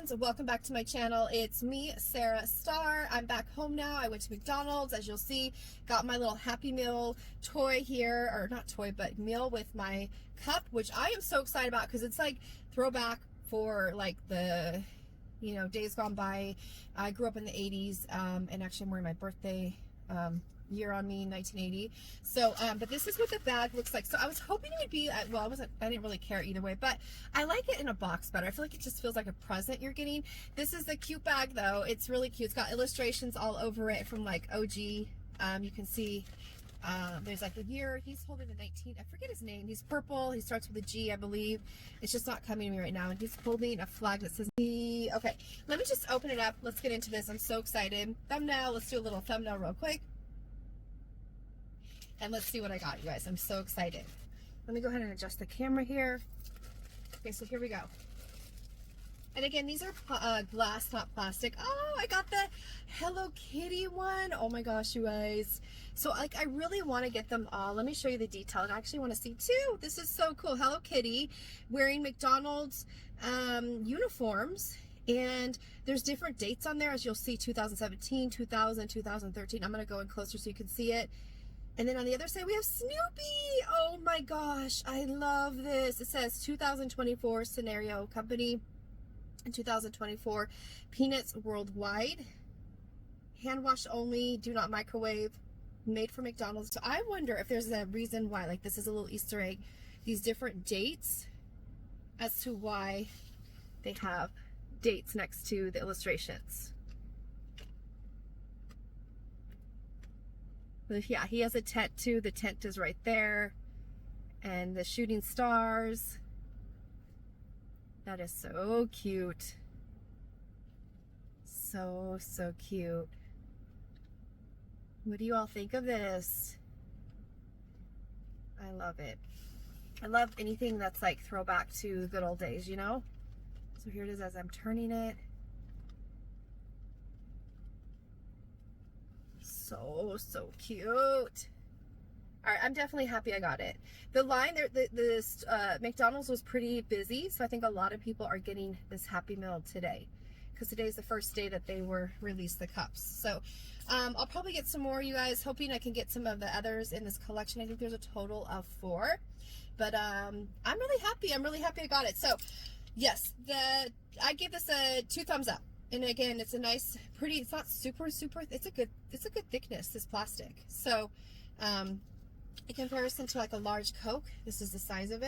friends, welcome back to my channel. It's me, Sarah Star. I'm back home now. I went to McDonald's, as you'll see, got my little Happy Meal toy here, or not toy, but meal with my cup, which I am so excited about because it's like throwback for like the, you know, days gone by. I grew up in the 80s, and actually I'm wearing my birthday year on me, 1980. So but this is what the bag looks like. So I was hoping it would be well, I didn't really care either way, but I like it in a box better. I feel like it just feels like a present you're getting. This is the cute bag though. It's really cute. It's got illustrations all over it from like OG. You can see there's like a year. He's holding a 19, I forget his name. He's purple. He starts with a G, I believe. It's just not coming to me right now. And he's holding a flag that says E. Okay, let me just open it up. Let's get into this. I'm so excited. Thumbnail. Let's do a little thumbnail real quick. And let's see what I got, you guys. I'm so excited. Let me go ahead and adjust the camera here. Okay, so here we go. And again, these are glass, not plastic. Oh, I got the Hello Kitty one. Oh my gosh, you guys. So like, I really want to get them all. Let me show you the detail. And I actually want to see too. This is so cool. Hello Kitty wearing McDonald's uniforms. And there's different dates on there, as you'll see, 2017, 2000, 2013. I'm going to go in closer so you can see it. And then on the other side, we have Snoopy. Oh my gosh, I love this. It says 2024 Scenario Company in 2024. Peanuts Worldwide. Hand wash only, do not microwave. Made for McDonald's. So I wonder if there's a reason why, like this is a little Easter egg, these different dates as to why they have dates next to the illustrations. But yeah, he has a tent too. The tent is right there. And the shooting stars. That is so cute. So, so cute. What do you all think of this? I love it. I love anything that's like throwback to the good old days, you know? So here it is as I'm turning it. So cute. All right, I'm definitely happy I got it. The line there, this McDonald's was pretty busy, so I think a lot of people are getting this Happy Meal today because today's the first day that they were released the cups. So I'll probably get some more, you guys, hoping I can get some of the others in this collection. I think there's a total of 4, but I'm really happy. I'm really happy I got it. So yes, I give this a 2 thumbs up. And again, it's a nice, pretty, it's not super, it's a good thickness, this plastic. So, in comparison to like a large Coke, this is the size of it.